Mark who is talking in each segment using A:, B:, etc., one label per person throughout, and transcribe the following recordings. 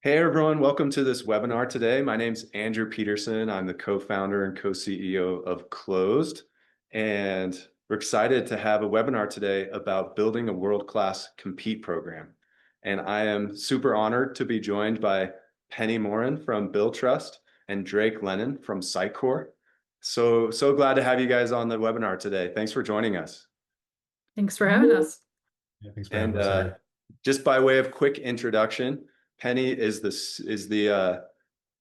A: Hey everyone, welcome to this webinar today. My name's Andrew Peterson. I'm the co-founder and co-CEO of Clozd, and we're excited to have a webinar today about building a world-class compete program. And I am super honored to be joined by Penny Morin from Billtrust and Drake Lennon from Sitecore. So glad to have you guys on the webinar today. Thanks for joining us.
B: Thanks for having us.
C: Yeah, thanks for having us, Andrew.
A: Just by way of quick introduction, Penny is the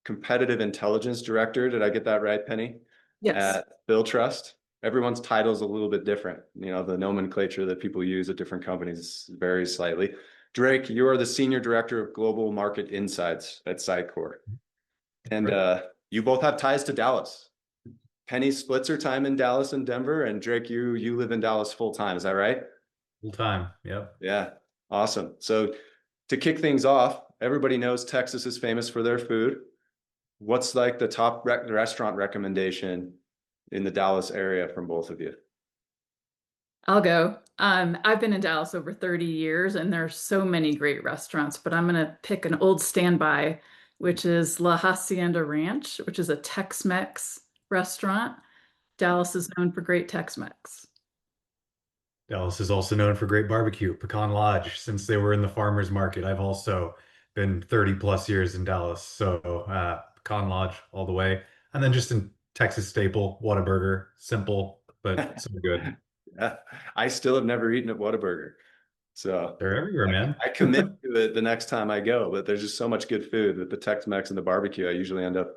A: competitive intelligence director. Did I get that right, Penny?
B: Yes.
A: At Billtrust. Everyone's title is a little bit different. You know, the nomenclature that people use at different companies varies slightly. Drake, you are the senior director of global market insights at Sitecore. And you both have ties to Dallas. Penny splits her time in Dallas and Denver, and Drake, you live in Dallas full time. Is that right?
C: Full time. Yep.
A: Yeah. Awesome. So to kick things off, everybody knows Texas is famous for their food. What's like the top restaurant recommendation in the Dallas area from both of you?
B: I'll go. I've been in Dallas over 30 years and there's so many great restaurants, but I'm going to pick an old standby, which is La Hacienda Ranch, which is a Tex-Mex restaurant. Dallas is known for great Tex-Mex.
C: Dallas is also known for great barbecue, Pecan Lodge. Since they were in the farmers market, I've also been 30 plus years in Dallas. So Pecan Lodge all the way. And then just in Texas staple, Whataburger, simple, but so good.
A: Yeah, I still have never eaten at Whataburger. So
C: They're everywhere, man.
A: I commit to it the next time I go, but there's just so much good food with the Tex-Mex and the barbecue. I usually end up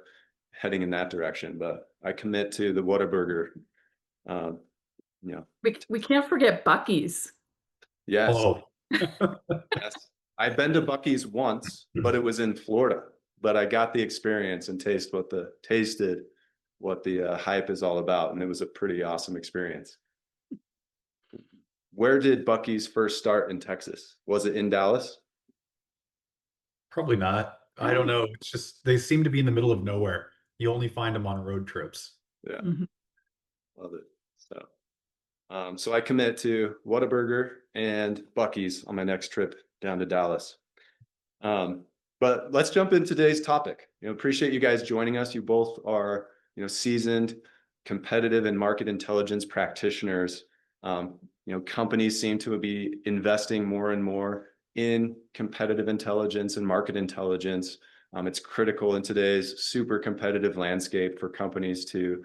A: heading in that direction, but I commit to the Whataburger. You know,
B: We can't forget Buc-ee's.
A: yes.
C: Oh,
A: Yes. I've been to Buc-ee's once, but it was in Florida. But I got the experience and tasted what the hype is all about, and it was a pretty awesome experience. Where did Buc-ee's first start in Texas? Was it in Dallas?
C: probably not. I don't know. It's just they seem to be in the middle of nowhere. You only find them on road trips.
A: Yeah,
B: Mhm.
A: love it. So I commit to Whataburger and Buc-ee's on my next trip down to Dallas. But let's jump into today's topic. Appreciate you guys joining us. You both are, seasoned, competitive and market intelligence practitioners. Companies seem to be investing more and more in competitive intelligence and market intelligence. It's critical in today's super competitive landscape for companies to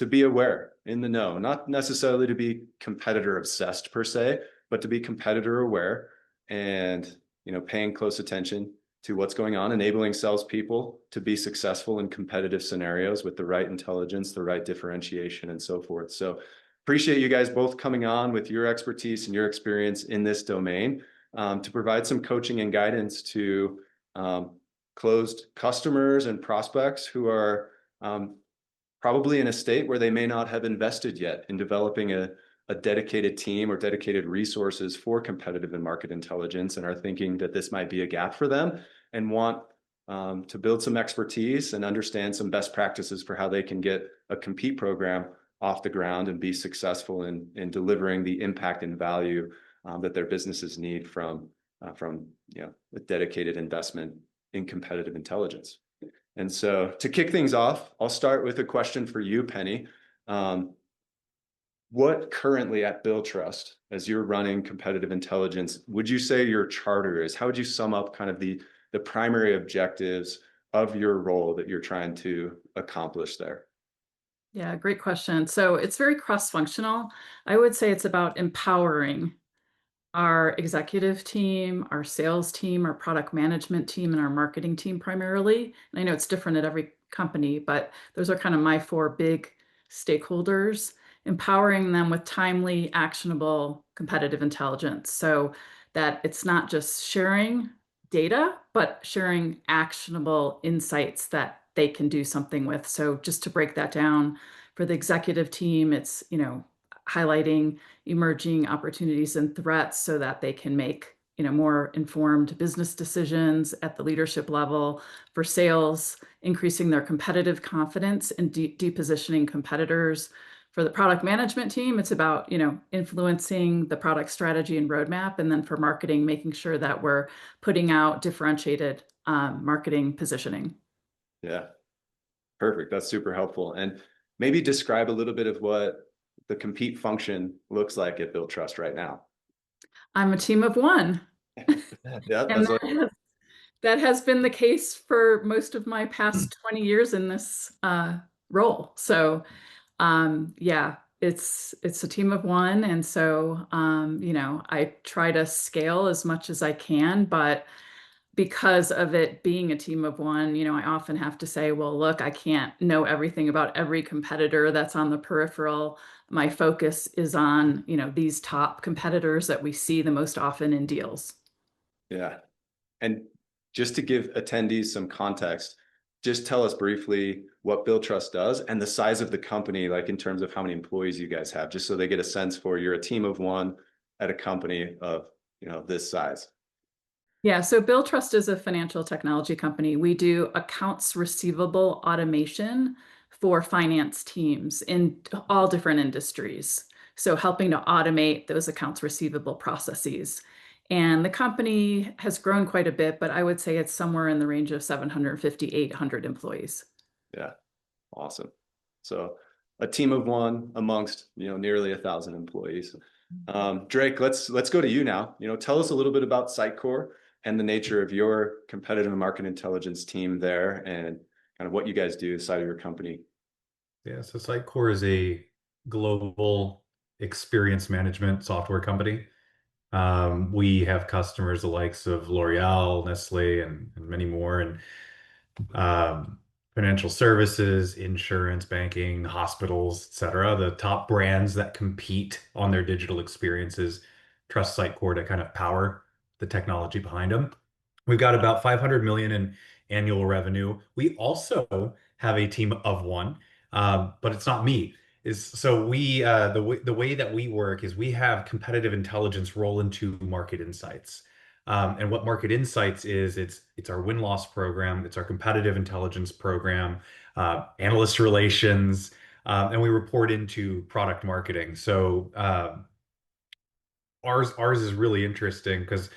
A: be aware, in the know, not necessarily to be competitor obsessed per se, but to be competitor aware and paying close attention to what's going on, enabling salespeople to be successful in competitive scenarios with the right intelligence, the right differentiation, and so forth. So appreciate you guys both coming on with your expertise and your experience in this domain to provide some coaching and guidance to closed customers and prospects who are probably in a state where they may not have invested yet in developing a dedicated team or dedicated resources for competitive and market intelligence, and are thinking that this might be a gap for them and want to build some expertise and understand some best practices for how they can get a compete program off the ground and be successful in delivering the impact and value that their businesses need from a dedicated investment in competitive intelligence. And so to kick things off, I'll start with a question for you, Penny. What currently at Billtrust, as you're running competitive intelligence, would you say your charter is? How would you sum up kind of the primary objectives of your role that you're trying to accomplish there?
B: Yeah, great question. So it's very cross-functional. I would say it's about empowering our executive team, our sales team, our product management team, and our marketing team primarily. And I know it's different at every company, but those are kind of my four big stakeholders, empowering them with timely, actionable, competitive intelligence so that it's not just sharing data, but sharing actionable insights that they can do something with. So just to break that down, for the executive team, it's, highlighting emerging opportunities and threats so that they can make more informed business decisions at the leadership level. For sales, increasing their competitive confidence and depositioning competitors. For the product management team, it's about influencing the product strategy and roadmap. And then for marketing, making sure that we're putting out differentiated marketing positioning.
A: Yeah, perfect. That's super helpful. And maybe describe a little bit of what the compete function looks like at Billtrust right now.
B: I'm a team of one.
A: Yeah,
B: And that has been the case for most of my past 20 years in this role. So yeah, it's a team of one. And so I try to scale as much as I can, but because of it being a team of one, I often have to say, well, look, I can't know everything about every competitor that's on the peripheral. My focus is on, these top competitors that we see the most often in deals.
A: Yeah. And just to give attendees some context, just tell us briefly what Billtrust does and the size of the company, like in terms of how many employees you guys have, just so they get a sense for you're a team of one at a company of, this size.
B: Yeah, so Billtrust is a financial technology company. We do accounts receivable automation for finance teams in all different industries. So helping to automate those accounts receivable processes. And the company has grown quite a bit, but I would say it's somewhere in the range of 750, 800 employees.
A: Yeah, awesome. So a team of one amongst, nearly 1,000 employees. Drake, let's go to you now. Tell us a little bit about Sitecore and the nature of your competitive and market intelligence team there and kind of what you guys do inside of your company.
C: Yeah, so Sitecore is a global experience management software company. We have customers the likes of L'Oreal, Nestle, and many more, and um, financial services, insurance, banking, hospitals, etc. The top brands that compete on their digital experiences trust Sitecore to kind of power the technology behind them. We've got about 500 million in annual revenue. We also have a team of one, but it's not me. Is so we the way that we work is we have competitive intelligence roll into market insights. And what market insights is, it's our win-loss program, it's our competitive intelligence program, analyst relations, and we report into product marketing. So ours is really interesting because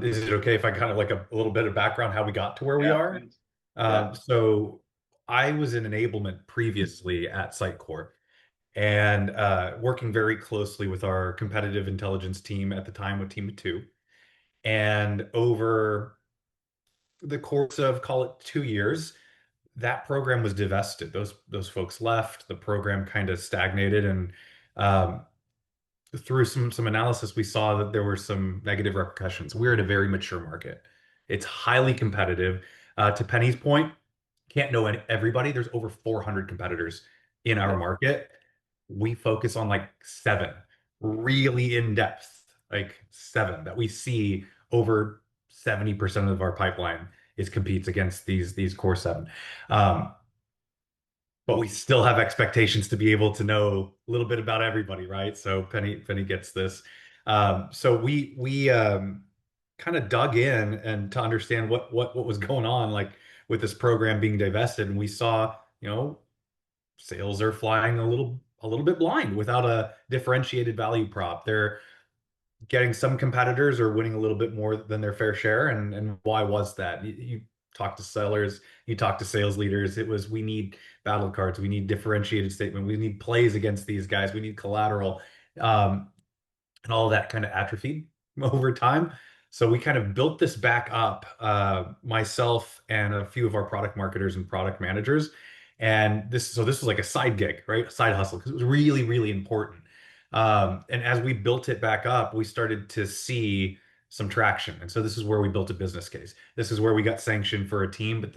C: is it okay if I kind of like a little bit of background how we got to where we
A: Yeah,
C: are?
A: please. Yeah.
C: So I was in enablement previously at Sitecore and working very closely with our competitive intelligence team at the time, with team of two. And over the course of, call it 2 years, that program was divested. Those folks left. The program kind of stagnated, and um, through some analysis, we saw that there were some negative repercussions. We're in a very mature market. It's highly competitive. To Penny's point, can't know everybody. There's over 400 competitors in our
A: Yeah.
C: market. We focus on like seven, really in depth, like seven that we see. Over 70% of our pipeline is competes against these core seven. Um, but we still have expectations to be able to know a little bit about everybody, right? So Penny gets this. So we kind of dug in and to understand what was going on, like with this program being divested, and we saw, sales are flying a little bit blind without a differentiated value prop. They're getting, some competitors are winning a little bit more than their fair share, and why was that? You talk to sellers, you talk to sales leaders. It was, we need battle cards, we need differentiated statement, we need plays against these guys, we need collateral, and all of that kind of atrophied over time. So we kind of built this back up, myself and a few of our product marketers and product managers. And this was like a side gig, right? A side hustle, because it was really, really important. And as we built it back up, we started to see some traction. And so this is where we built a business case. This is where we got sanctioned for a team, but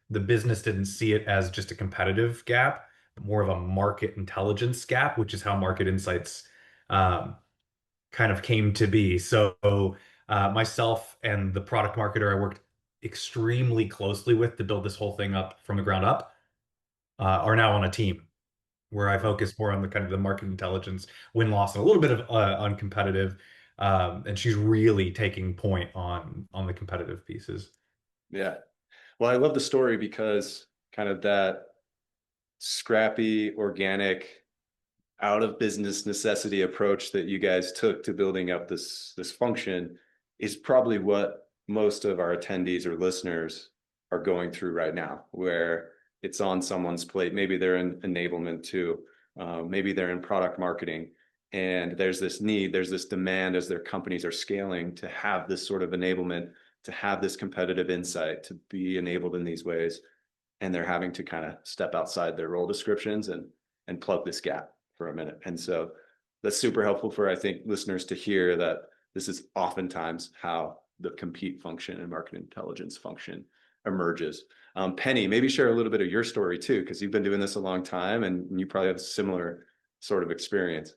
C: the business didn't see it as just a competitive gap, but more of a market intelligence gap, which is how market insights kind of came to be. So myself and the product marketer I worked extremely closely with to build this whole thing up from the ground up, are now on a team where I focus more on the kind of the market intelligence, win loss, and a little bit of on competitive. And she's really taking point on the competitive pieces.
A: Yeah. Well, I love the story because kind of that scrappy, organic, out of business necessity approach that you guys took to building up this function is probably what most of our attendees or listeners are going through right now, where it's on someone's plate. Maybe they're in enablement too. Maybe they're in product marketing, and there's this need, there's this demand as their companies are scaling to have this sort of enablement, to have this competitive insight, to be enabled in these ways. And they're having to kind of step outside their role descriptions and plug this gap for a minute. And so that's super helpful for, I think, listeners to hear that this is oftentimes how the compete function and market intelligence function emerges. Penny, maybe share a little bit of your story too, because you've been doing this a long time and you probably have a similar sort of experience.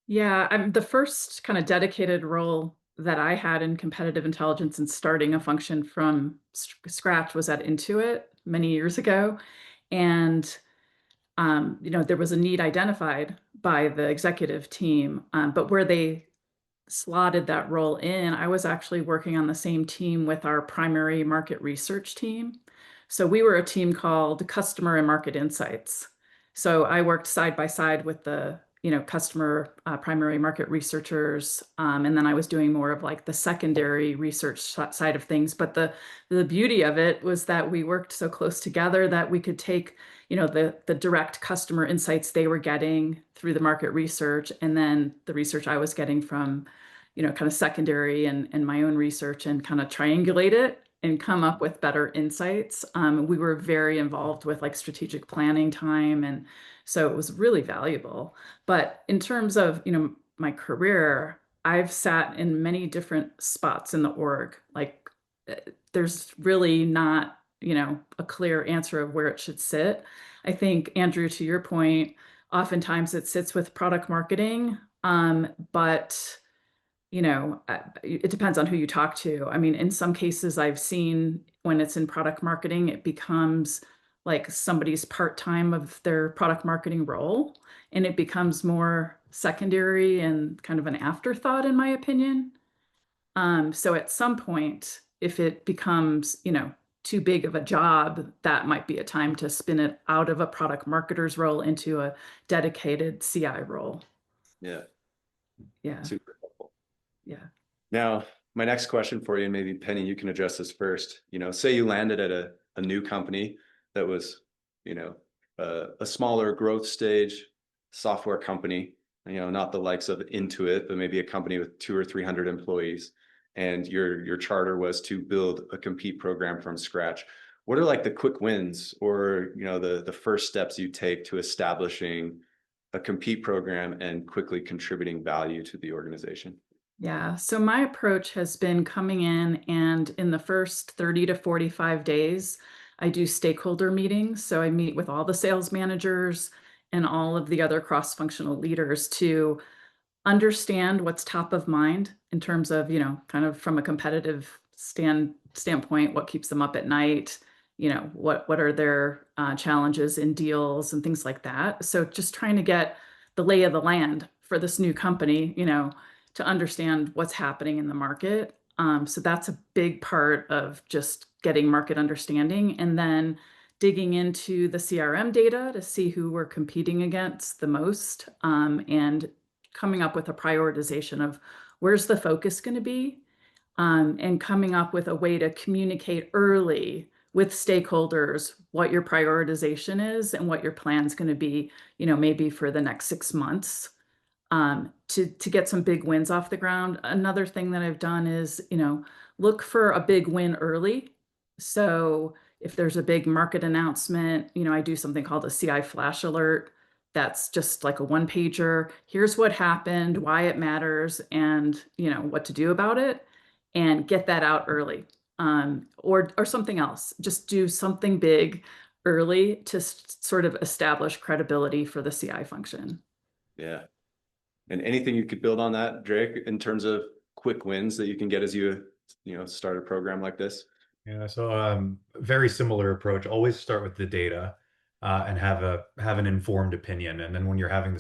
B: Yeah, I'm the first kind of dedicated role that I had in competitive intelligence and starting a function from scratch was at Intuit many years ago. And there was a need identified by the executive team, but where they slotted that role in, I was actually working on the same team with our primary market research team. So we were a team called Customer and Market Insights. So I worked side by side with the customer primary market researchers, and then I was doing more of like the secondary research side of things. But the beauty of it was that we worked so close together that we could take the direct customer insights they were getting through the market research, and then the research I was getting from kind of secondary and my own research, and kind of triangulate it and come up with better insights. We were very involved with like strategic planning time, and so it was really valuable. But in terms of my career, I've sat in many different spots in the org. Like there's really not a clear answer of where it should sit. I think, Andrew, to your point, oftentimes it sits with product marketing, but it depends on who you talk to. I mean, in some cases, I've seen when it's in product marketing, it becomes like somebody's part-time of their product marketing role, and it becomes more secondary and kind of an afterthought, in my opinion. So at some point, if it becomes, too big of a job, that might be a time to spin it out of a product marketer's role into a dedicated CI role.
A: Yeah,
B: Yeah.
A: super helpful.
B: Yeah.
A: Now, my next question for you, and maybe Penny, you can address this first. Say you landed at a new company that was, a smaller growth stage software company, not the likes of Intuit, but maybe a company with 200 or 300 employees, and your charter was to build a compete program from scratch. What are like the quick wins, or the first steps you take to establishing a compete program and quickly contributing value to the organization?
B: Yeah. So my approach has been coming in, and in the first 30 to 45 days, I do stakeholder meetings. So I meet with all the sales managers and all of the other cross-functional leaders to understand what's top of mind in terms of, kind of from a competitive standpoint, what keeps them up at night, what are their challenges in deals and things like that. So just trying to get the lay of the land for this new company, to understand what's happening in the market. So that's a big part of just getting market understanding, and then digging into the CRM data to see who we're competing against the most, and coming up with a prioritization of where's the focus going to be, and coming up with a way to communicate early with stakeholders what your prioritization is and what your plan's going to be, maybe for the next 6 months, to get some big wins off the ground. Another thing that I've done is, look for a big win early. So if there's a big market announcement, I do something called a CI flash alert. That's just like a one pager. Here's what happened, why it matters, and what to do about it, and get that out early. Or something else. Just do something big early to sort of establish credibility for the CI function.
A: Yeah. And anything you could build on that, Drake, in terms of quick wins that you can get as you start a program like this?
C: Yeah, so very similar approach. Always start with the data, and have an informed opinion. And then when you're having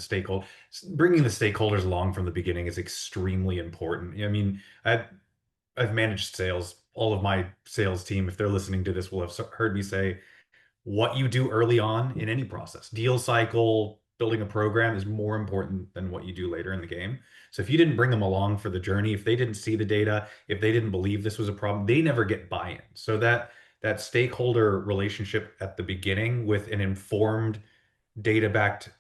C: bringing the stakeholders along from the beginning is extremely important. I mean, I've managed sales. All of my sales team, if they're listening to this, will have heard me say what you do early on in any process, deal cycle, building a program is more important than what you do later in the game. So if you didn't bring them along for the journey, if they didn't see the data, if they didn't believe this was a problem, they never get buy-in. So that stakeholder relationship at the beginning with an informed data-backed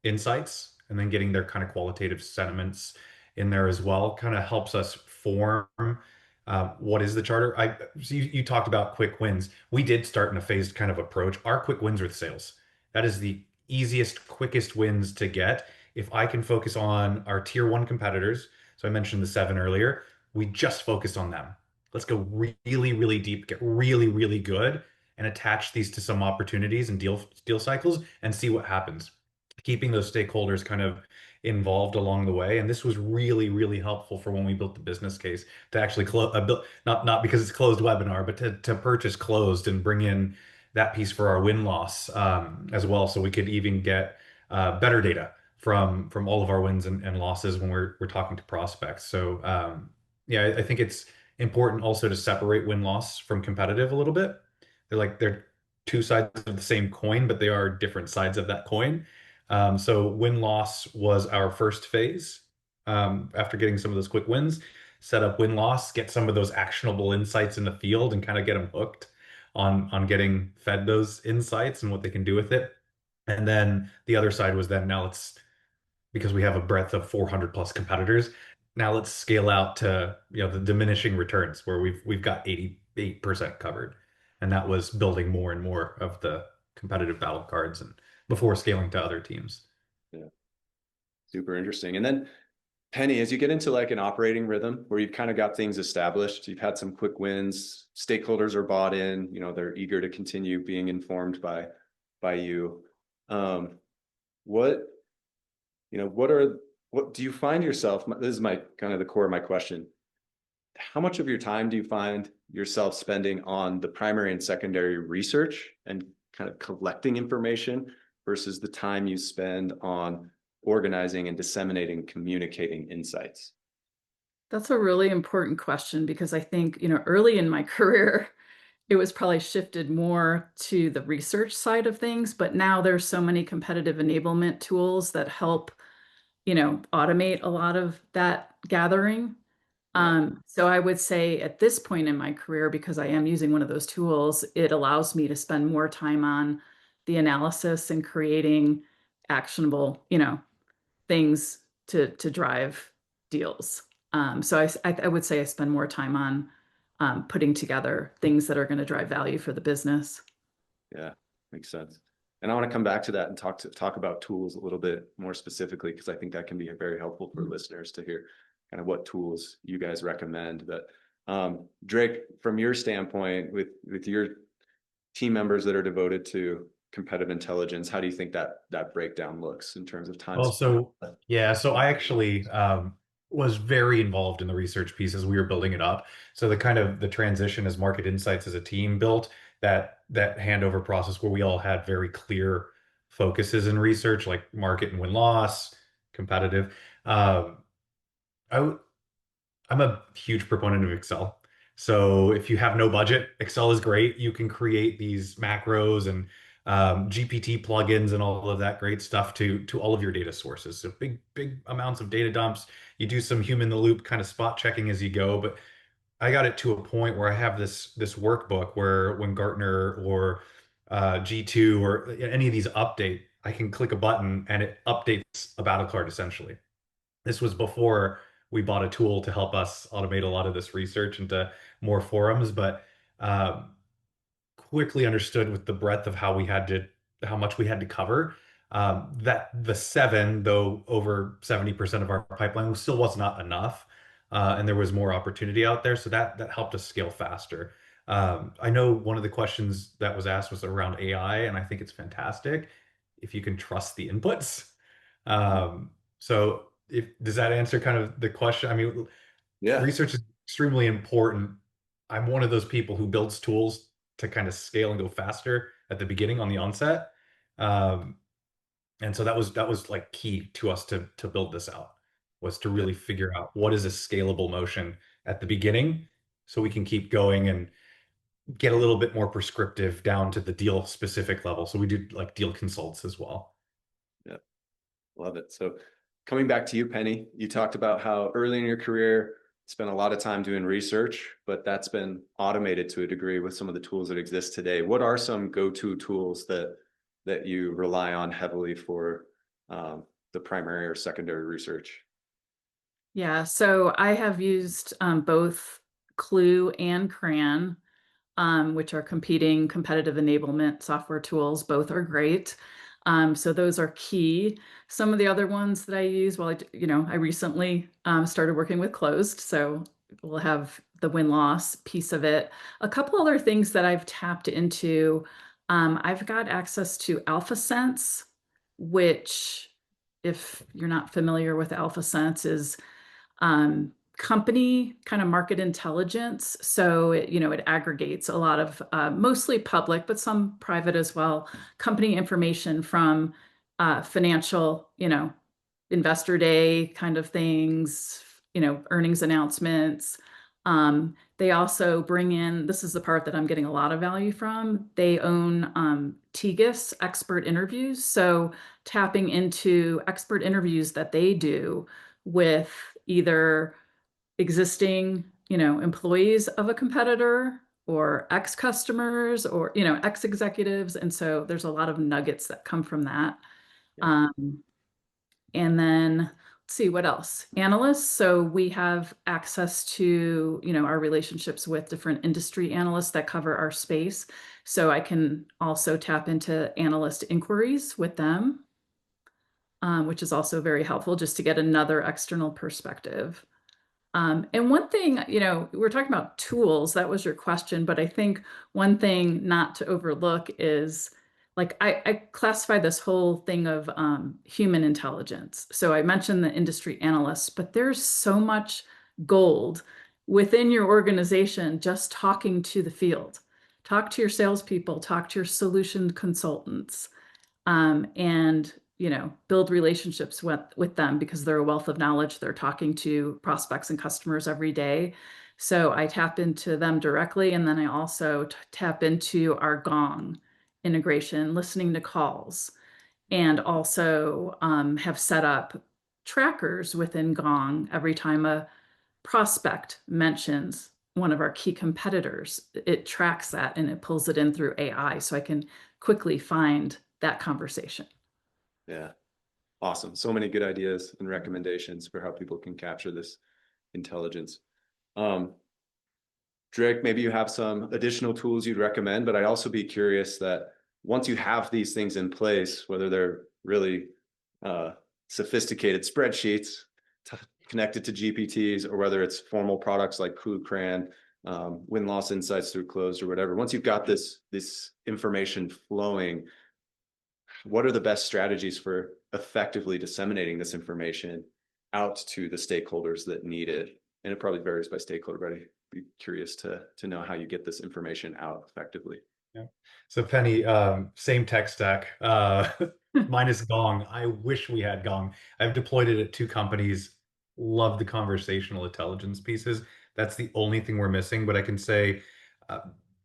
C: insights and then getting their kind of qualitative sentiments in there as well kind of helps us form what is the charter. So you talked about quick wins. We did start in a phased kind of approach. Our quick wins with sales. That is the easiest, quickest wins to get. If I can focus on our tier one competitors, so I mentioned the seven earlier, we just focused on them. Let's go really, really deep, get really, really good, and attach these to some opportunities and deal cycles and see what happens. Keeping those stakeholders kind of involved along the way. And this was really, really helpful for when we built the business case to actually close, not because it's a closed webinar, but to purchase closed and bring in that piece for our win-loss as well. So we could even get better data from all of our wins and losses when we're talking to prospects. So yeah, I think it's important also to separate win-loss from competitive a little bit. They're two sides of the same coin, but they are different sides of that coin. So win-loss was our first phase. After getting some of those quick wins, set up win-loss, get some of those actionable insights in the field and kind of get them hooked on getting fed those insights and what they can do with it. And then the other side was then now because we have a breadth of 400 plus competitors, now let's scale out to the diminishing returns where we've got 88% covered. And that was building more and more of the competitive battle cards and before scaling to other teams.
A: Yeah. Super interesting. And then Penny, as you get into like an operating rhythm where you've kind of got things established, you've had some quick wins, stakeholders are bought in, they're eager to continue being informed by you. What do you find yourself, this is my kind of the core of my question. How much of your time do you find yourself spending on the primary and secondary research and kind of collecting information versus the time you spend on organizing and disseminating, communicating insights?
B: That's a really important question because I think, early in my career, it was probably shifted more to the research side of things, but now there's so many competitive enablement tools that help, automate a lot of that gathering. So I would say at this point in my career, because I am using one of those tools, it allows me to spend more time on the analysis and creating actionable, things to drive deals. So I would say I spend more time on putting together things that are going to drive value for the business.
A: Yeah, makes sense. And I want to come back to that and talk about tools a little bit more specifically, because I think that can be very helpful for listeners to hear kind of what tools you guys recommend. But Drake, from your standpoint, with your team members that are devoted to competitive intelligence, how do you think that breakdown looks in terms of time?
C: Well, so I actually was very involved in the research piece as we were building it up. So the transition as market insights as a team built that handover process where we all had very clear focuses in research, like market and win-loss, competitive. I I'm a huge proponent of Excel. So if you have no budget, Excel is great. You can create these macros and GPT plugins and all of that great stuff to all of your data sources. So big amounts of data dumps. You do some human in the loop kind of spot checking as you go. But I got it to a point where I have this workbook where when Gartner or G2 or any of these update, I can click a button and it updates a battle card essentially. This was before we bought a tool to help us automate a lot of this research into more forums, but quickly understood with the breadth of how much we had to cover, that the seven, though over 70% of our pipeline still was not enough. And there was more opportunity out there. So that helped us scale faster. I know one of the questions that was asked was around AI, and I think it's fantastic if you can trust the inputs. So does that answer kind of the question? I mean,
A: Yeah.
C: research is extremely important. I'm one of those people who builds tools to kind of scale and go faster at the beginning on the onset. And so that was like key to us to build this out, was to really figure out what is a scalable motion at the beginning so we can keep going and get a little bit more prescriptive down to the deal specific level. So we do like deal consults as well.
A: Love it. So coming back to you, Penny, you talked about how early in your career, spent a lot of time doing research, but that's been automated to a degree with some of the tools that exist today. What are some go-to tools that you rely on heavily for the primary or secondary research?
B: Yeah, so I have used both Clue and Crayon, which are competing competitive enablement software tools. Both are great. So those are key. Some of the other ones that I use, well, I recently started working with Clozd, so we'll have the win-loss piece of it. A couple other things that I've tapped into, I've got access to AlphaSense, which, if you're not familiar with AlphaSense, is company kind of market intelligence. So it aggregates a lot of mostly public, but some private as well, company information from financial, investor day kind of things, earnings announcements. They also bring in, this is the part that I'm getting a lot of value from. They own TGIS expert interviews. So tapping into expert interviews that they do with either existing, employees of a competitor or ex-customers or, ex-executives. And so there's a lot of nuggets that come from that.
A: Yeah.
B: And then let's see what else. Analysts. So we have access to, our relationships with different industry analysts that cover our space. So I can also tap into analyst inquiries with them, which is also very helpful just to get another external perspective. And one thing, we're talking about tools, that was your question, but I think one thing not to overlook is like I classify this whole thing of human intelligence. So I mentioned the industry analysts, but there's so much gold within your organization just talking to the field. Talk to your salespeople, talk to your solution consultants, and build relationships with them because they're a wealth of knowledge. They're talking to prospects and customers every day. So I tap into them directly. And then I also tap into our Gong integration, listening to calls, and also have set up trackers within Gong every time a prospect mentions one of our key competitors. It tracks that and it pulls it in through AI so I can quickly find that conversation.
A: Yeah. Awesome. So many good ideas and recommendations for how people can capture this intelligence. Drake, maybe you have some additional tools you'd recommend, but I'd also be curious that once you have these things in place, whether they're really sophisticated spreadsheets connected to GPTs or whether it's formal products like Clue, Crayon, win-loss insights through Clozd or whatever, once you've got this information flowing, what are the best strategies for effectively disseminating this information out to the stakeholders that need it? And it probably varies by stakeholder, but I'd be curious to know how you get this information out effectively.
C: Yeah. So Penny, same tech stack. Mine is Gong. I wish we had Gong. I've deployed it at 2 companies. Love the conversational intelligence pieces. That's the only thing we're missing. But I can say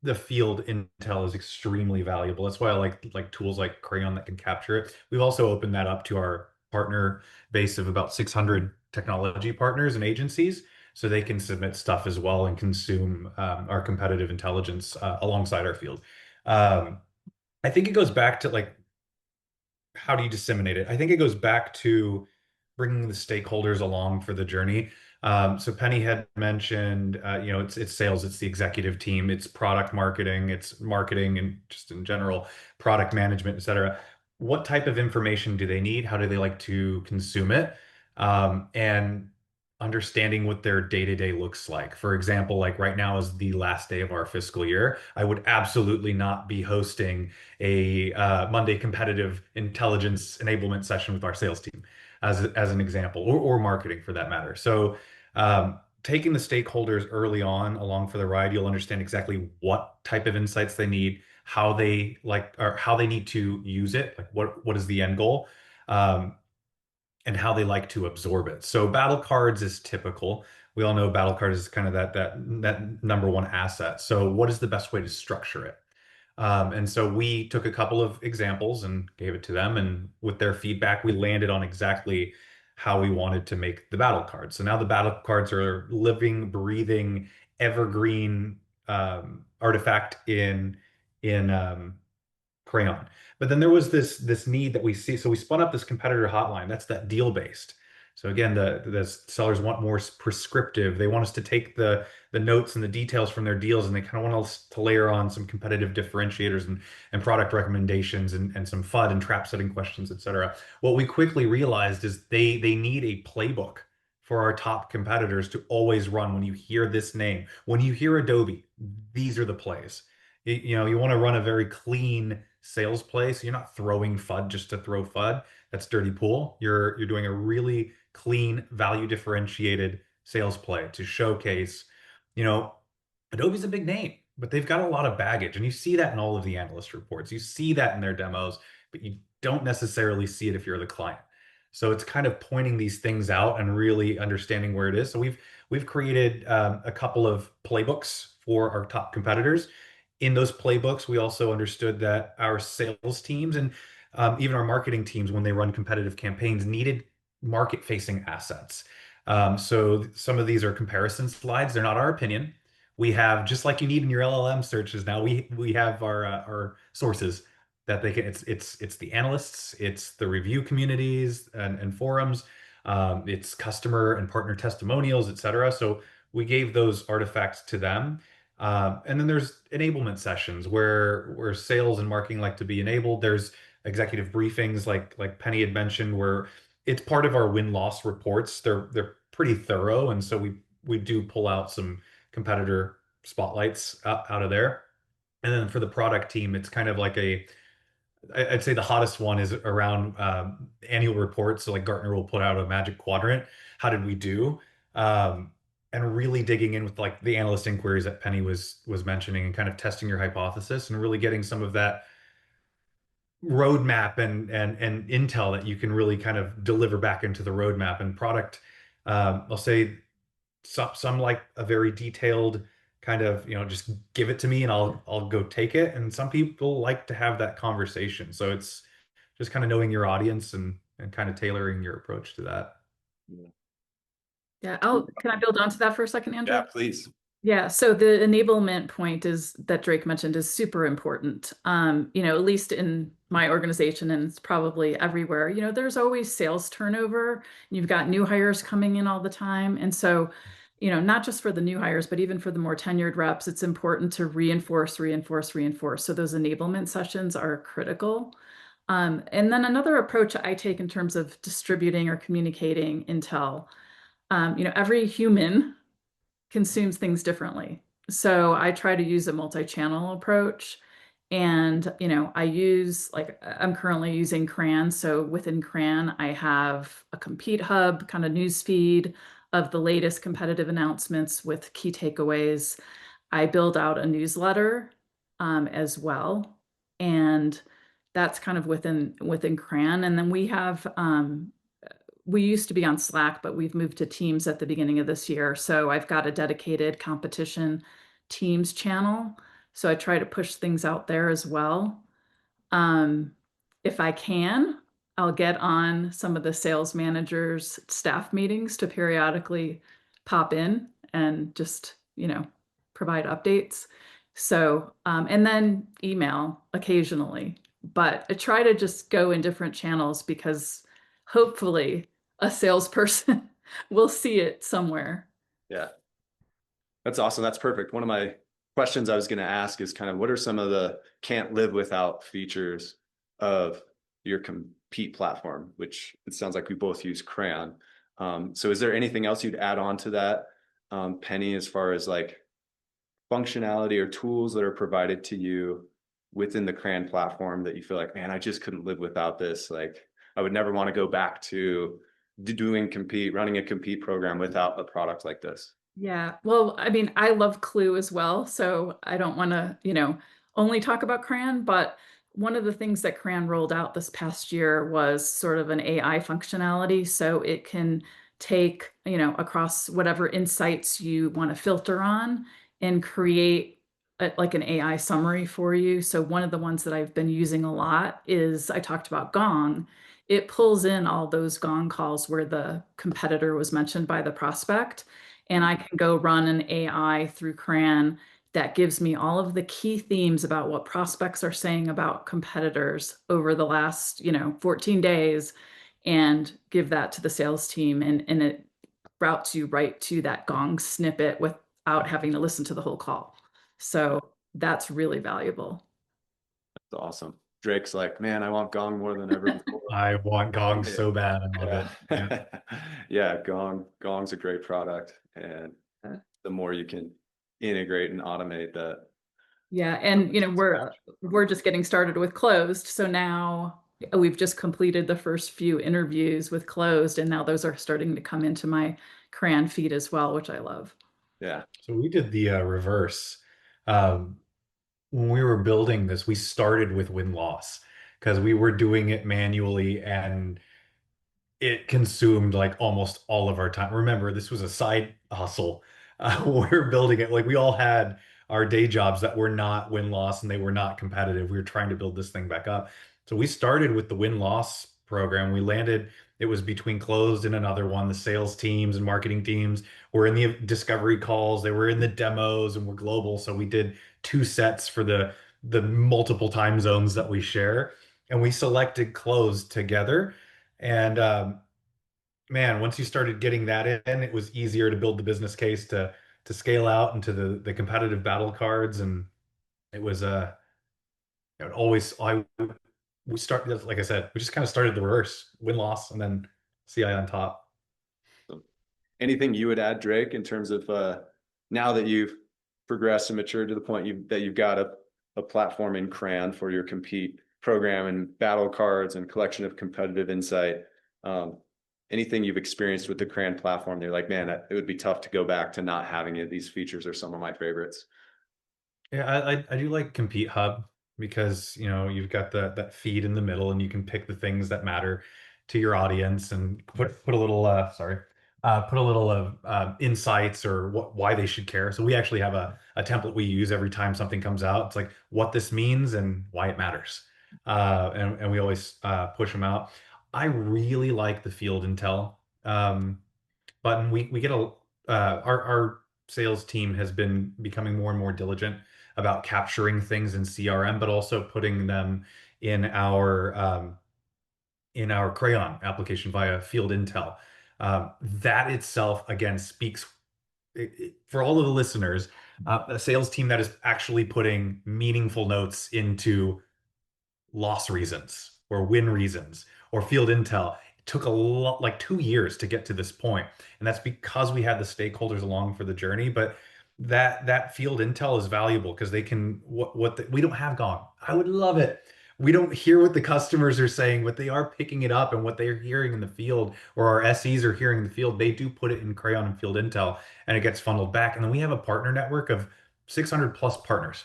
C: the field intel is extremely valuable. That's why I like tools like Crayon that can capture it. We've also opened that up to our partner base of about 600 technology partners and agencies, so they can submit stuff as well and consume our competitive intelligence alongside our field. I think it goes back to like, how do you disseminate it? I think it goes back to bringing the stakeholders along for the journey. So Penny had mentioned, it's sales, it's the executive team, it's product marketing, it's marketing, and just in general, product management, et cetera. What type of information do they need? How do they like to consume it? And understanding what their day-to-day looks like. For example, like right now is the last day of our fiscal year. I would absolutely not be hosting a Monday competitive intelligence enablement session with our sales team, as an example, or marketing for that matter. So taking the stakeholders early on along for the ride, you'll understand exactly what type of insights they need, how they like, or how they need to use it, like what is the end goal. And how they like to absorb it. So battle cards is typical. We all know battle cards is kind of that number one asset. So what is the best way to structure it? And so we took a couple of examples and gave it to them. And with their feedback, we landed on exactly how we wanted to make the battle cards. So now the battle cards are living, breathing, evergreen artifact in Crayon. But then there was this need that we see. So we spun up this competitor hotline. That's that deal based. So again, the sellers want more prescriptive. They want us to take the notes and the details from their deals, and they kind of want us to layer on some competitive differentiators and product recommendations and some FUD and trap setting questions, et cetera. What we quickly realized is they need a playbook for our top competitors to always run when you hear this name. When you hear Adobe, these are the plays. You want to run a very clean sales play, so you're not throwing FUD just to throw FUD. That's dirty pool. You're doing a really clean, value differentiated sales play to showcase, you know, Adobe's a big name, but they've got a lot of baggage, and you see that in all of the analyst reports. You see that in their demos, but you don't necessarily see it if you're the client. So it's kind of pointing these things out and really understanding where it is. So we've created a couple of playbooks for our top competitors. In those playbooks, we also understood that our sales teams and even our marketing teams, when they run competitive campaigns, needed market-facing assets. So some of these are comparison slides. They're not our opinion. We have, just like you need in your LLM searches now, we have our sources that they can. It's the analysts, it's the review communities and forums, it's customer and partner testimonials, et cetera. So we gave those artifacts to them. And then there's enablement sessions where sales and marketing like to be enabled. There's executive briefings like Penny had mentioned, where it's part of our win-loss reports. They're pretty thorough, and so we do pull out some competitor spotlights out of there. And then for the product team, it's kind of like I'd say the hottest one is around annual reports. So like Gartner will put out a Magic Quadrant. How did we do? And really digging in with like the analyst inquiries that Penny was mentioning and kind of testing your hypothesis and really getting some of that roadmap and intel that you can really kind of deliver back into the roadmap and product. I'll say some like a very detailed kind of, just give it to me and I'll go take it. And some people like to have that conversation. So it's just kind of knowing your audience and kind of tailoring your approach to that.
B: Yeah, can I build onto that for a second, Andrew?
A: Yeah, please.
B: Yeah, so the enablement point is that Drake mentioned is super important. At least in my organization, and it's probably everywhere, there's always sales turnover. You've got new hires coming in all the time. And so, not just for the new hires, but even for the more tenured reps, it's important to reinforce. So those enablement sessions are critical. And then another approach I take in terms of distributing or communicating intel, every human consumes things differently. So I try to use a multi-channel approach. And, I'm currently using Crayon. So within Crayon, I have a compete hub kind of news feed of the latest competitive announcements with key takeaways. I build out a newsletter as well. And that's kind of within Crayon. And then we used to be on Slack, but we've moved to Teams at the beginning of this year. So I've got a dedicated competition Teams channel. So I try to push things out there as well. If I can, I'll get on some of the sales managers' staff meetings to periodically pop in and just, provide updates. So, and then email occasionally. But I try to just go in different channels because hopefully a salesperson will see it somewhere.
A: Yeah. That's awesome. That's perfect. One of my questions I was going to ask is kind of what are some of the can't live without features of your compete platform, which it sounds like we both use Crayon. So is there anything else you'd add on to that, Penny, as far as like functionality or tools that are provided to you within the Crayon platform that you feel like, man, I just couldn't live without this. Like I would never want to go back to running a compete program without a product like this.
B: Yeah, well, I mean, I love Clue as well, so I don't want to, only talk about Crayon, but one of the things that Crayon rolled out this past year was sort of an AI functionality, so it can take, across whatever insights you want to filter on and create like an AI summary for you. So one of the ones that I've been using a lot is I talked about Gong. It pulls in all those Gong calls where the competitor was mentioned by the prospect, and I can go run an AI through Crayon that gives me all of the key themes about what prospects are saying about competitors over the last, 14 days, and give that to the sales team, and it routes you right to that Gong snippet without having to listen to the whole call. So that's really valuable.
A: That's awesome. Drake's like, man, I want Gong more than ever before.
C: I want Gong so bad. I love it. Yeah.
A: Yeah. Yeah, Gong's a great product. And the more you can integrate and automate that.
B: Yeah, and we're just getting started with Clozd. So now we've just completed the first few interviews with Clozd, and now those are starting to come into my Crayon feed as well, which I love.
A: Yeah.
C: So we did the reverse. Um, when we were building this, we started with win-loss because we were doing it manually and it consumed like almost all of our time. Remember, this was a side hustle. We were building it like we all had our day jobs that were not win-loss and they were not competitive. We were trying to build this thing back up. So we started with the win-loss program. We landed, it was between Clozd and another one. The sales teams and marketing teams were in the discovery calls, they were in the demos, and we're global. So we did two sets for the multiple time zones that we share. And we selected Clozd together. And man, once you started getting that in, it was easier to build the business case to scale out into the competitive battle cards. And it was it would always I we start like I said, we just kind of started the reverse win loss and then CI on top.
A: So anything you would add, Drake, in terms of now that you've progressed and matured to the point that you've got a platform in Crayon for your compete program and battle cards and collection of competitive insight. Anything you've experienced with the Crayon platform, they're like, man, it would be tough to go back to not having it. These features are some of my favorites.
C: Yeah, I do like Compete Hub because you've got that feed in the middle and you can pick the things that matter to your audience and put a little put a little of insights or why they should care. So we actually have a template we use every time something comes out. It's like what this means and why it matters. And we always push them out. I really like the field intel button. We get our sales team has been becoming more and more diligent about capturing things in CRM, but also putting them in our Crayon application via field intel. That itself, again, speaks for all of the listeners, a sales team that is actually putting meaningful notes into loss reasons or win reasons or field intel. It took a lot, like 2 years to get to this point, and that's because we had the stakeholders along for the journey. But that field intel is valuable because they can we don't have Gone. I would love it. We don't hear what the customers are saying, but they are picking it up, and what they're hearing in the field or our SEs are hearing in the field, they do put it in Crayon and Field Intel, and it gets funneled back. And then we have a partner network of 600 plus partners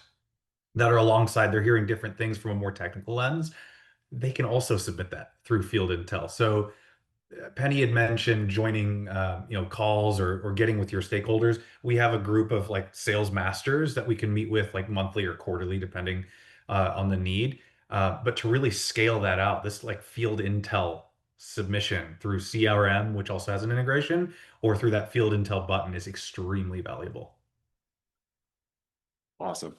C: that are alongside. They're hearing different things from a more technical lens. They can also submit that through Field Intel. So Penny had mentioned joining, calls or getting with your stakeholders. We have a group of like sales masters that we can meet with like monthly or quarterly, depending on the need. But to really scale that out, this like Field Intel submission through CRM, which also has an integration, or through that Field Intel button is extremely valuable.
A: Awesome.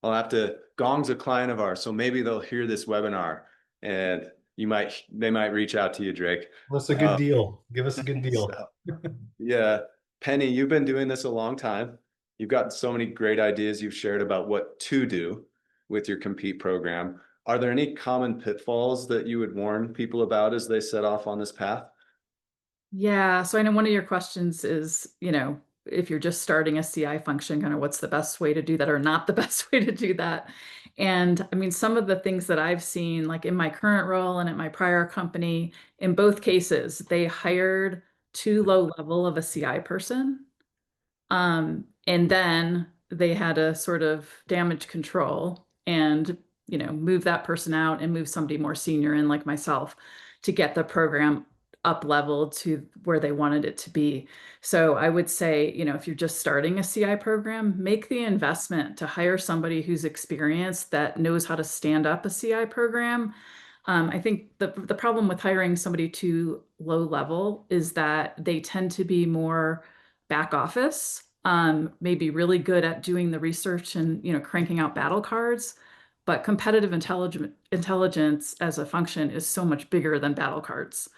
A: I'll have to, Gong's a client of ours, so maybe they'll hear this webinar and they might reach out to you, Drake.
C: That's a good deal. Give us a good deal.
A: Yeah. Penny, you've been doing this a long time. You've got so many great ideas you've shared about what to do with your compete program. Are there any common pitfalls that you would warn people about as they set off on this path?
B: Yeah, so I know one of your questions is, if you're just starting a CI function, kind of what's the best way to do that or not the best way to do that. And I mean, some of the things that I've seen, like in my current role and at my prior company, in both cases, they hired too low level of a CI person. And then they had a sort of damage control and, move that person out and move somebody more senior in like myself to get the program up leveled to where they wanted it to be. So I would say, if you're just starting a CI program, make the investment to hire somebody who's experienced that knows how to stand up a CI program. I think the problem with hiring somebody too low level is that they tend to be more back office, maybe really good at doing the research and cranking out battle cards. But competitive intelligence as a function is so much bigger than battle cards.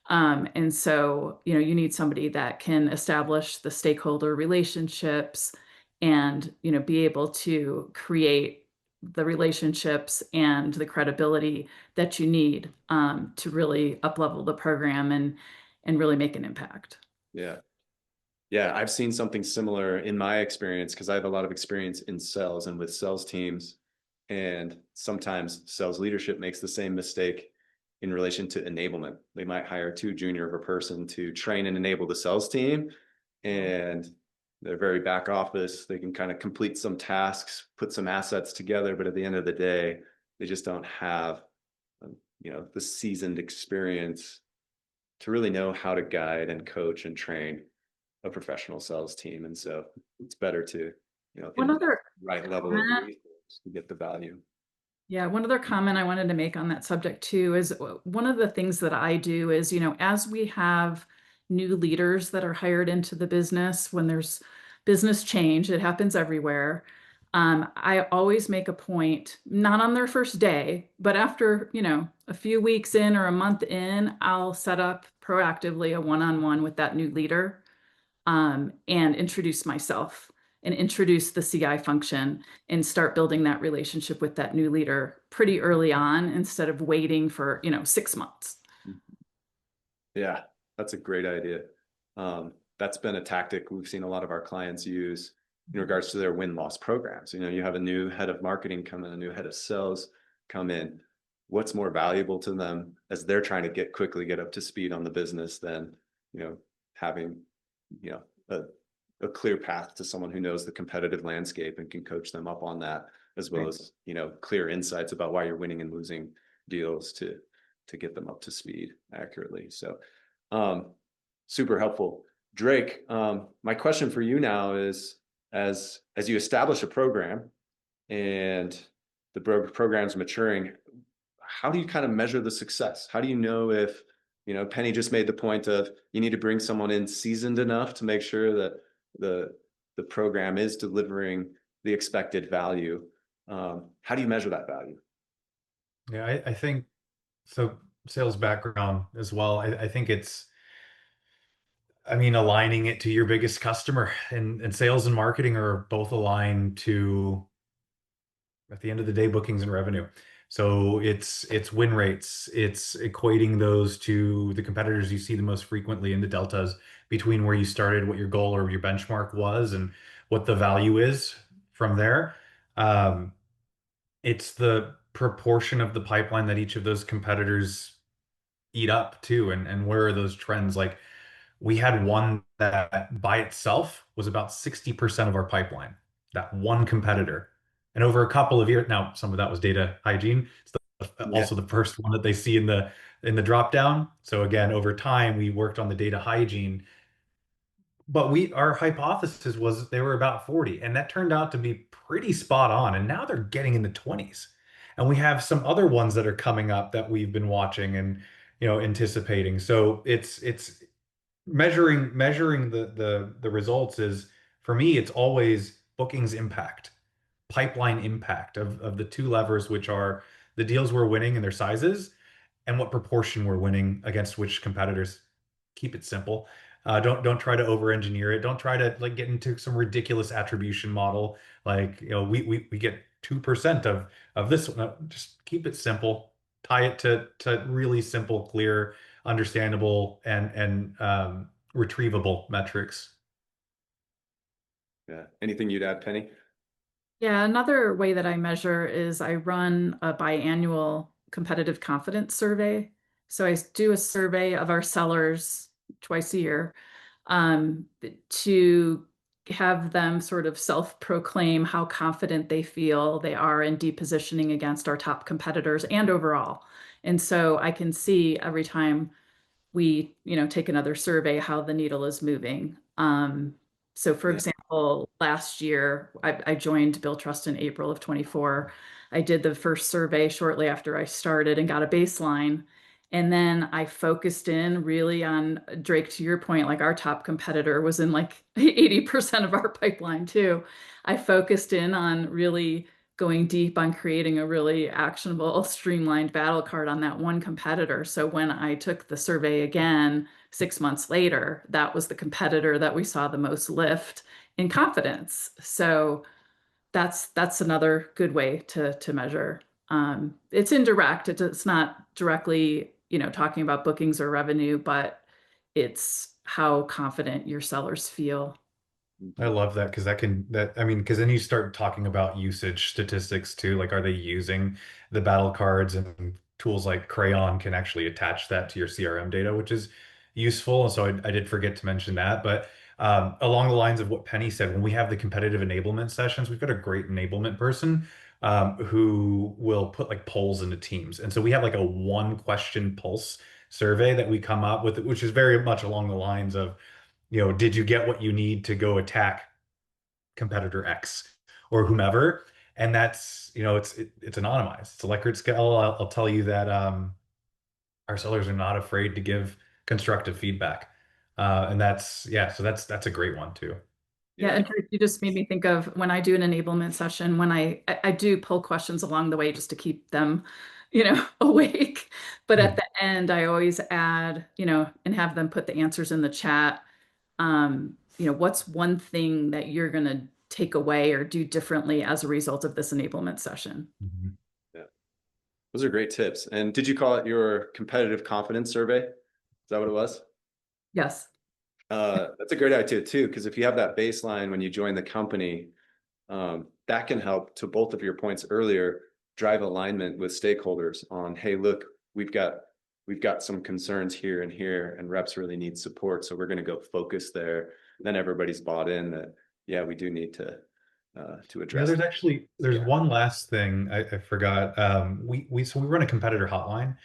B: And so, you need somebody that can establish the stakeholder relationships and, be able to create the relationships and the credibility that you need to really up-level the program and really make an impact.
A: Yeah. Yeah, I've seen something similar in my experience because I have a lot of experience in sales and with sales teams. And sometimes sales leadership makes the same mistake in relation to enablement. They might hire too junior of a person to train and enable the sales team. And they're very back office. They can kind of complete some tasks, put some assets together, but at the end of the day, they just don't have, the seasoned experience to really know how to guide and coach and train a professional sales team. And so it's better to,
B: One
A: invest
B: other
A: the right level of
B: comment,
A: resource to get the value.
B: yeah, one other comment I wanted to make on that subject too is one of the things that I do is, as we have new leaders that are hired into the business, when there's business change, it happens everywhere. I always make a point, not on their first day, but after, a few weeks in or a month in, I'll set up proactively a one-on-one with that new leader, and introduce myself and introduce the CI function and start building that relationship with that new leader pretty early on instead of waiting for, 6 months.
A: Yeah, that's a great idea. That's been a tactic we've seen a lot of our clients use in regards to their win-loss programs. You have a new head of marketing come in, a new head of sales come in. What's more valuable to them as they're trying to quickly get up to speed on the business than, having, a clear path to someone who knows the competitive landscape and can coach them up on that, as well as, clear insights about why you're winning and losing deals to get them up to speed accurately. So, super helpful. Drake, my question for you now is, as you establish a program and the program's maturing, how do you kind of measure the success? How do you know if, Penny just made the point of you need to bring someone in seasoned enough to make sure that the program is delivering the expected value. How do you measure that value?
C: Yeah, I think so. Sales background as well. I think aligning it to your biggest customer, and sales and marketing are both aligned to, at the end of the day, bookings and revenue. So it's win rates, it's equating those to the competitors you see the most frequently, and the deltas between where you started, what your goal or your benchmark was, and what the value is from there. It's the proportion of the pipeline that each of those competitors eat up too, and where are those trends? Like, we had one that by itself was about 60% of our pipeline, that one competitor. And over a couple of years, now some of that was data hygiene. It's also the first one that they see in the drop down. So again, over time, we worked on the data hygiene, but our hypothesis was they were about 40, and that turned out to be pretty spot on. And now they're getting in the 20s. And we have some other ones that are coming up that we've been watching and anticipating. So it's measuring the results is, for me, it's always bookings impact, pipeline impact of the two levers, which are the deals we're winning and their sizes, and what proportion we're winning against which competitors. Keep it simple. Don't try to over engineer it. Don't try to get into some ridiculous attribution model like, we get 2% of this one. No, just keep it simple. Tie it to really simple, clear, understandable, and retrievable metrics.
A: Yeah. Anything you'd add, Penny?
B: Yeah, another way that I measure is I run a biannual competitive confidence survey. So I do a survey of our sellers twice a year, to have them sort of self-proclaim how confident they feel they are in depositioning against our top competitors and overall. And so I can see every time we, take another survey how the needle is moving. So for
A: Yeah.
B: example, last year I joined Billtrust in April of 24. I did the first survey shortly after I started and got a baseline. And then I focused in really on Drake, to your point, like our top competitor was in like 80% of our pipeline too. I focused in on really going deep on creating a really actionable, streamlined battle card on that one competitor. So when I took the survey again 6 months later, that was the competitor that we saw the most lift in confidence. So that's another good way to measure. It's indirect. It's not directly, talking about bookings or revenue, but it's how confident your sellers feel.
C: I love that because I mean, because then you start talking about usage statistics too. Like, are they using the battle cards, and tools like Crayon can actually attach that to your CRM data, which is useful. And so I did forget to mention that. But along the lines of what Penny said, when we have the competitive enablement sessions, we've got a great enablement person who will put like polls into teams. And so we have like a one question pulse survey that we come up with, which is very much along the lines of, did you get what you need to go attack competitor X or whomever? And that's, it's anonymized. It's a Likert scale. I'll tell you that our sellers are not afraid to give constructive feedback. And so that's a great one too.
B: Yeah,
A: Yeah.
B: and Drew, you just made me think of when I do an enablement session, when I do pull questions along the way just to keep them, awake. But at
C: Hmm.
B: the end, I always add, and have them put the answers in the chat. What's one thing that you're going to take away or do differently as a result of this enablement session?
C: Mhm.
A: Yeah. Those are great tips. And did you call it your competitive confidence survey? Is that what it was?
B: Yes.
A: That's a great idea too, because if you have that baseline when you join the company, that can help, to both of your points earlier, drive alignment with stakeholders on, hey, look, we've got some concerns here and here, and reps really need support, so we're going to go focus there. Then everybody's bought in that, yeah, we do need to
C: Yeah,
A: address.
C: there's
A: Yeah.
C: one last thing I forgot. We run a competitor hotline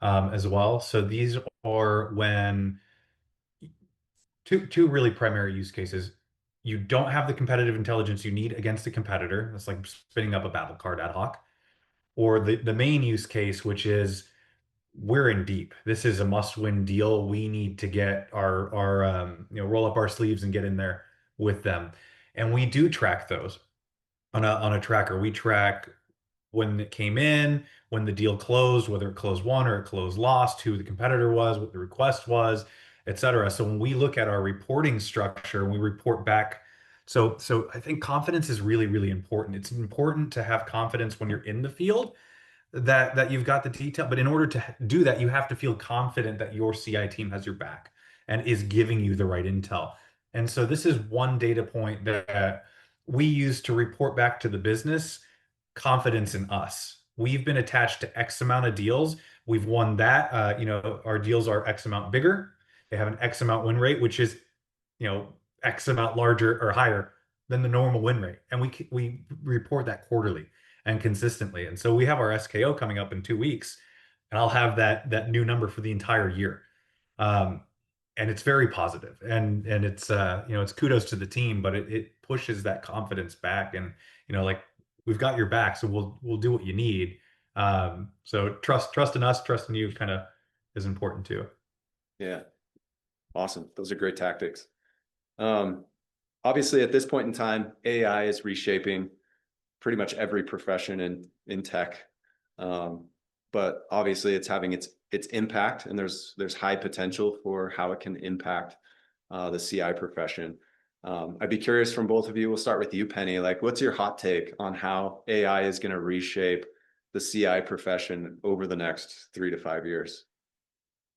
C: as well. So these are when two really primary use cases. You don't have the competitive intelligence you need against a competitor. That's like spinning up a battle card ad hoc. Or the main use case, which is we're in deep. This is a must-win deal. We need to get our roll up our sleeves and get in there with them. And we do track those on a tracker. We track when it came in, when the deal closed, whether it closed won or it closed lost, who the competitor was, what the request was, et cetera. So when we look at our reporting structure, we report back. So I think confidence is really, really important. It's important to have confidence when you're in the field that you've got the detail. But in order to do that, you have to feel confident that your CI team has your back and is giving you the right intel. And so this is one data point that we use to report back to the business confidence in us. We've been attached to X amount of deals. We've won that. Our deals are X amount bigger. They have an X amount win rate, which is, X amount larger or higher than the normal win rate. And we report that quarterly and consistently. And so we have our SKO coming up in 2 weeks, and I'll have that new number for the entire year. Um, and it's very positive, and it's kudos to the team, but it pushes that confidence back, and like we've got your back, so we'll do what you need. So trust in us, trust in you, kind of is important too.
A: Yeah. Awesome. Those are great tactics. Um, Obviously, at this point in time, AI is reshaping pretty much every profession in tech. Um, but obviously it's having its impact, and there's high potential for how it can impact the CI profession. I'd be curious from both of you. We'll start with you, Penny. Like, what's your hot take on how AI is going to reshape the CI profession over the next 3 to 5 years?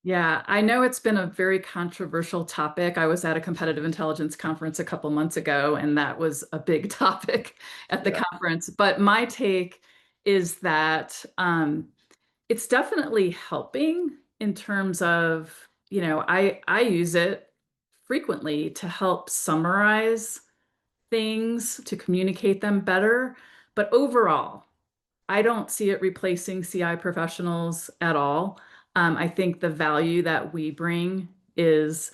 B: Yeah, I know it's been a very controversial topic. I was at a competitive intelligence conference a couple months ago, and that was a big topic at the
A: Yeah.
B: conference. But my take is that it's definitely helping in terms of, I use it frequently to help summarize things, to communicate them better. But overall, I don't see it replacing CI professionals at all. I think the value that we bring is,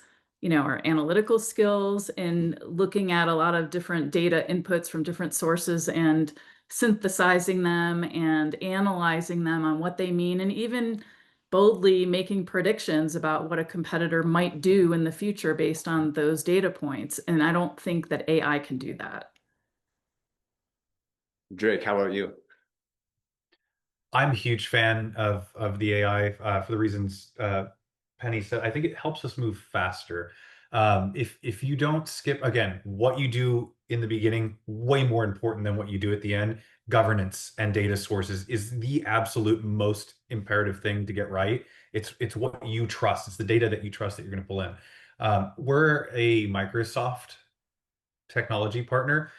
B: our analytical skills in looking at a lot of different data inputs from different sources and synthesizing them and analyzing them on what they mean, and even boldly making predictions about what a competitor might do in the future based on those data points. And I don't think that AI can do that.
A: Drake, how about you?
C: I'm a huge fan of the AI for the reasons Penny said. I think it helps us move faster. If you don't skip again, what you do in the beginning, way more important than what you do at the end. Governance and data sources is the absolute most imperative thing to get right. It's what you trust. It's the data that you trust that you're going to pull in. We're a Microsoft technology partner.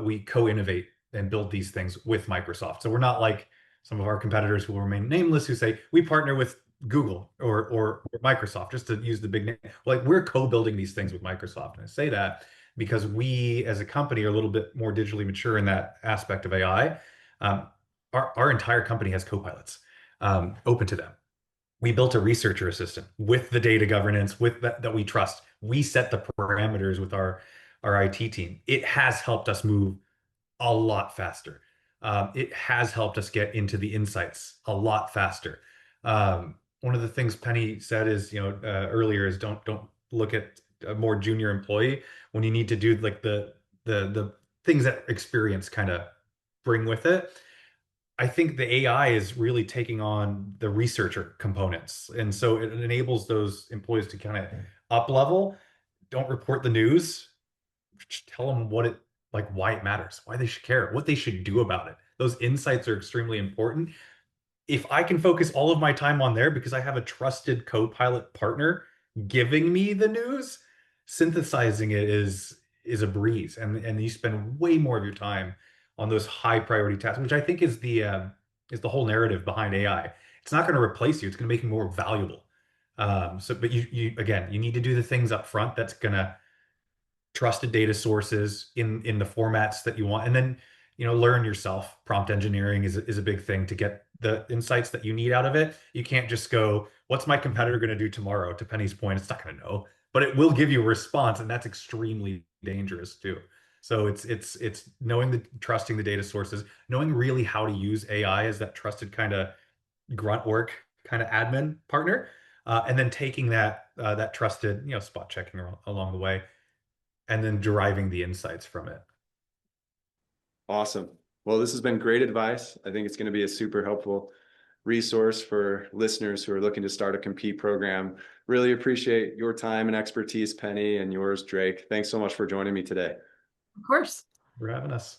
C: We co-innovate and build these things with Microsoft. So we're not like some of our competitors who will remain nameless who say we partner with Google or Microsoft, just to use the big name. Like, we're co-building these things with Microsoft. And I say that because we as a company are a little bit more digitally mature in that aspect of AI. Um, our entire company has co-pilots open to them. We built a researcher assistant with the data governance with that we trust. We set the parameters with our IT team. It has helped us move a lot faster. It has helped us get into the insights a lot faster. One of the things Penny said is, earlier is don't look at a more junior employee when you need to do like the things that experience kind of bring with it. I think the AI is really taking on the researcher components. And so it enables those employees to kind of up level, don't report the news, just tell them why it matters, why they should care, what they should do about it. Those insights are extremely important. If I can focus all of my time on there because I have a trusted co-pilot partner giving me the news, synthesizing it is a breeze, and you spend way more of your time on those high priority tasks, which I think is the whole narrative behind AI. It's not going to replace you; it's going to make you more valuable. But you again, you need to do the things up front that's going to trusted data sources in the formats that you want, and then learn yourself. Prompt engineering is a big thing to get the insights that you need out of it. You can't just go, what's my competitor going to do tomorrow? To Penny's point, it's not going to know, but it will give you a response, and that's extremely dangerous too. So it's knowing trusting the data sources, knowing really how to use AI as that trusted kind of grunt work kind of admin partner, and then taking that trusted spot checking along the way, and then deriving the insights from it.
A: Awesome. Well, this has been great advice. I think it's going to be a super helpful resource for listeners who are looking to start a compete program. Really appreciate your time and expertise, Penny, and yours, Drake. Thanks so much for joining me today.
B: Of course.
C: For having us.